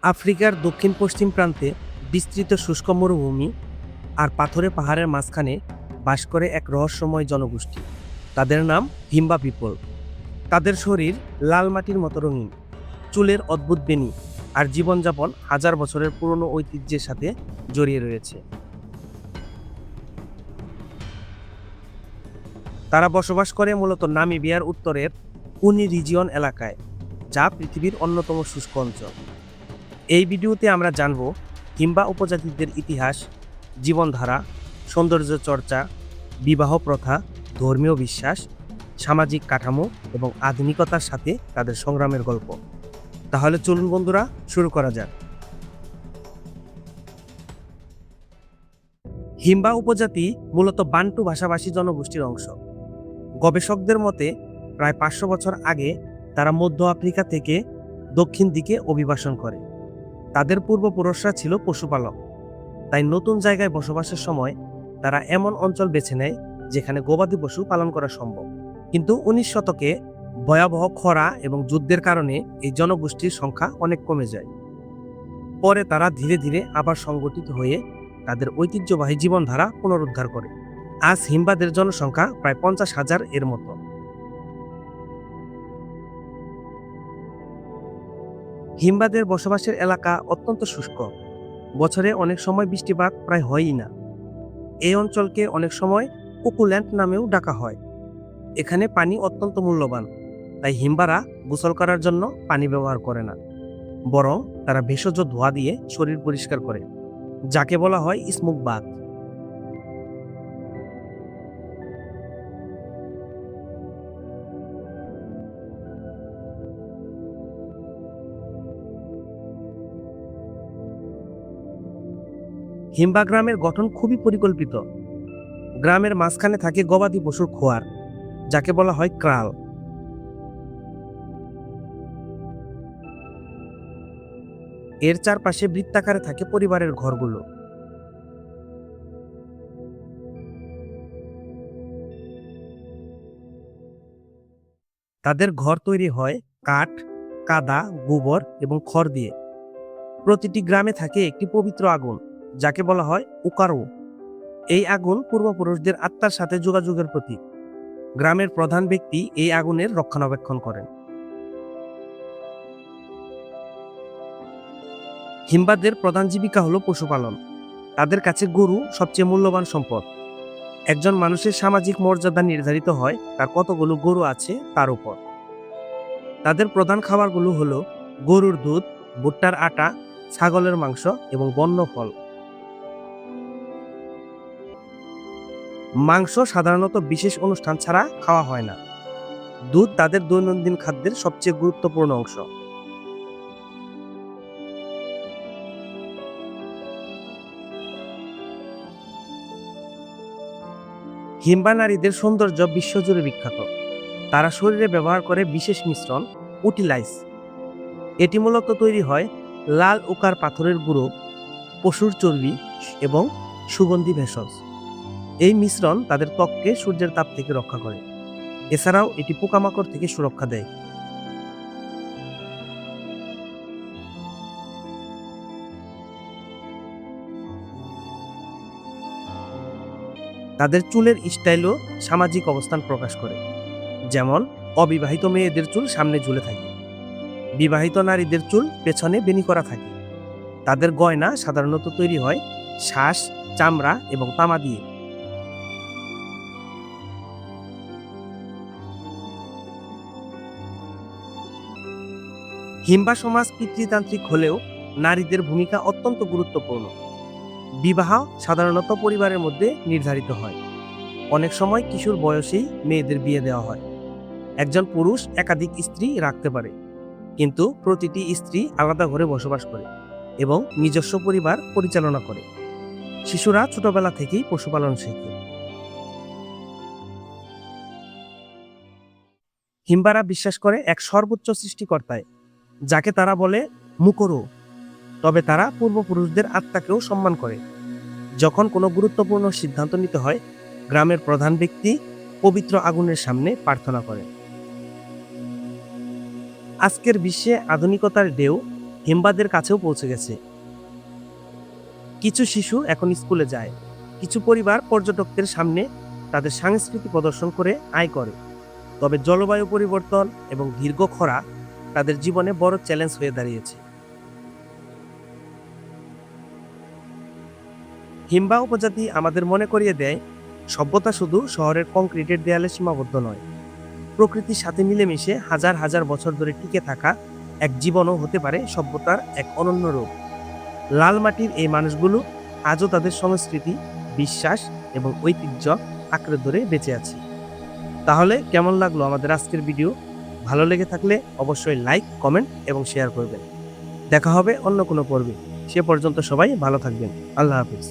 আফ্রিকার দক্ষিণ পশ্চিম প্রান্তে বিস্তৃত শুষ্ক মরুভূমি আর পাথুরে পাহাড়ের মাঝখানে বাস করে এক রহস্যময় জনগোষ্ঠী। তাদের নাম হিম্বা পিপল। তাদের শরীর লাল মাটির মতো রঙিন, চুলের অদ্ভুত বেনি আর জীবনযাপন হাজার বছরের পুরনো ঐতিহ্যের সাথে জড়িয়ে রয়েছে। তারা বসবাস করে মূলত নামিবিয়ার উত্তরের উনি রিজিয়ন এলাকায়, যা পৃথিবীর অন্যতম শুষ্ক অঞ্চল। এই ভিডিওতে আমরা জানব হিম্বা উপজাতিদের ইতিহাস, জীবনধারা, সৌন্দর্য চর্চা, বিবাহ প্রথা, ধর্মীয় বিশ্বাস, সামাজিক কাঠামো এবং আধুনিকতার সাথে তাদের সংগ্রামের গল্প। তাহলে চলুন বন্ধুরা, শুরু করা যাক। হিম্বা উপজাতি মূলত বান্টু ভাষাভাষী জনগোষ্ঠীর অংশ। গবেষকদের মতে প্রায় 500 বছর আগে তারা মধ্য আফ্রিকা থেকে দক্ষিণ দিকে অভিবাসন করে। তাদের পূর্বপুরুষরা ছিল পশুপালক, তাই নতুন জায়গায় বসবাসের সময় তারা এমন অঞ্চল বেছে নেয় যেখানে গবাদি পশু পালন করা সম্ভব। কিন্তু 19 শতকে ভয়াবহ খরা এবং যুদ্ধের কারণে এই জনগোষ্ঠীর সংখ্যা অনেক কমে যায়। পরে তারা ধীরে ধীরে আবার সংগঠিত হয়ে তাদের ঐতিহ্যবাহী জীবনধারা পুনরুদ্ধার করে। আজ হিম্বাদের জনসংখ্যা প্রায় 50,000 এর মতো। হিম্বাদের বসবাসের এলাকা অত্যন্ত শুষ্ক, বছরে অনেক সময় বৃষ্টিপাত প্রায় হয়ই না। এই অঞ্চলকে অনেক সময় কুকুল্যান্ড নামেও ডাকা হয়। এখানে পানি অত্যন্ত মূল্যবান, তাই হিম্বারা গোসল করার জন্য পানি ব্যবহার করে না, বরং তারা ভেষজ ধোঁয়া দিয়ে শরীর পরিষ্কার করে, যাকে বলা হয় স্মোক বাথ। হিম্বা গ্রামের গঠন খুবই পরিকল্পিত। গ্রামের মাঝখানে থাকে গবাদি পশুর খোয়ার, যাকে বলা হয় ক্রাল। এর চারপাশে বৃত্তাকারে থাকে পরিবারের ঘরগুলো। তাদের ঘর তৈরি হয় কাঠ, কাদা, গোবর এবং খড় দিয়ে। প্রতিটি গ্রামে থাকে একটি পবিত্র আগুন, যাকে বলা হয় উকারু। এই আগুন পূর্বপুরুষদের আত্মার সাথে যোগাযোগের প্রতীক। গ্রামের প্রধান ব্যক্তি এই আগুনের রক্ষণাবেক্ষণ করেন। হিম্বাদের প্রধান জীবিকা হলো পশুপালন। তাদের কাছে গরু সবচেয়ে মূল্যবান সম্পদ। একজন মানুষের সামাজিক মর্যাদা নির্ধারিত হয় তার কতগুলো গরু আছে তার উপর। তাদের প্রধান খাবারগুলো হলো গরুর দুধ, ভুট্টার আটা, ছাগলের মাংস এবং বন্য ফল। মাংস সাধারণত বিশেষ অনুষ্ঠান ছাড়া খাওয়া হয় না। দুধ তাদের দৈনন্দিন খাদ্যের সবচেয়ে গুরুত্বপূর্ণ অংশ। হিম্বা নারীদের সৌন্দর্য বিশ্বজুড়ে বিখ্যাত। তারা শরীরে ব্যবহার করে বিশেষ মিশ্রণ উটিলাইস। এটি মূলত তৈরি হয় লাল উকার পাথরের গুঁড়ো, পশুর চর্বি এবং সুগন্ধি ভেষজ। এই মিশ্রণ তাদের ত্বককে সূর্যের তাপ থেকে রক্ষা করে। এছাড়াও এটি পোকামাকড় থেকে সুরক্ষা দেয়। তাদের চুলের স্টাইলও সামাজিক অবস্থান প্রকাশ করে। যেমন অবিবাহিত মেয়েদের চুল সামনে ঝুলে থাকে, বিবাহিত নারীদের চুল পেছনে বেনি করা থাকে। তাদের গয়না সাধারণত তৈরি হয় শ্বাস, চামড়া এবং তামা দিয়ে। হিম্বা সমাজ পিতৃতান্ত্রিক হলেও নারীদের ভূমিকা অত্যন্ত গুরুত্বপূর্ণ। বিবাহ সাধারণত পরিবারের মধ্যে নির্ধারিত হয়। অনেক সময় কিশোর বয়সেই মেয়েদের বিয়ে দেওয়া হয়। একজন পুরুষ একাধিক স্ত্রী রাখতে পারে, কিন্তু প্রতিটি স্ত্রী আলাদা ঘরে বসবাস করে এবং নিজস্ব পরিবার পরিচালনা করে। শিশুরা ছোটবেলা থেকেই পশুপালন শেখে। হিম্বারা বিশ্বাস করে এক সর্বোচ্চ সৃষ্টিকর্তায়, যাকে তারা বলে মুকরো। তবে তারা পূর্বপুরুষদের আত্মাকেও সম্মান করে। যখন কোনো গুরুত্বপূর্ণ সিদ্ধান্ত নিতে হয়, গ্রামের প্রধান ব্যক্তি পবিত্র আগুনের সামনে প্রার্থনা করেন। আজকের বিশ্বে আধুনিকতার ঢেউ হিমবাদের কাছেও পৌঁছে গেছে। কিছু শিশু এখন স্কুলে যায়, কিছু পরিবার পর্যটকদের সামনে তাদের সংস্কৃতি প্রদর্শন করে আয় করে। তবে জলবায়ু পরিবর্তন এবং দীর্ঘ খরা তাদের জীবনে বড় চ্যালেঞ্জ হয়ে দাঁড়িয়েছে। হিমবা উপজাতি আমাদের মনে করিয়ে দেয়, সভ্যতা শুধু শহরের কংক্রিটের দেয়ালে সীমাবদ্ধ নয়। প্রকৃতির সাথে মিলেমিশে হাজার হাজার বছর ধরে টিকে থাকা এক জীবনও হতে পারে সভ্যতার এক অনন্য রূপ। লাল মাটির এই মানুষগুলো আজও তাদের সংস্কৃতি, বিশ্বাস এবং ঐতিহ্য আঁকড়ে ধরে বেঁচে আছে। তাহলে কেমন লাগলো আমাদের আজকের ভিডিও? ভালো লেগে থাকলে অবশ্যই লাইক, কমেন্ট এবং শেয়ার করবেন। দেখা হবে অন্য কোনো পর্বে। সে পর্যন্ত সবাই ভালো থাকবেন। আল্লাহ হাফিজ।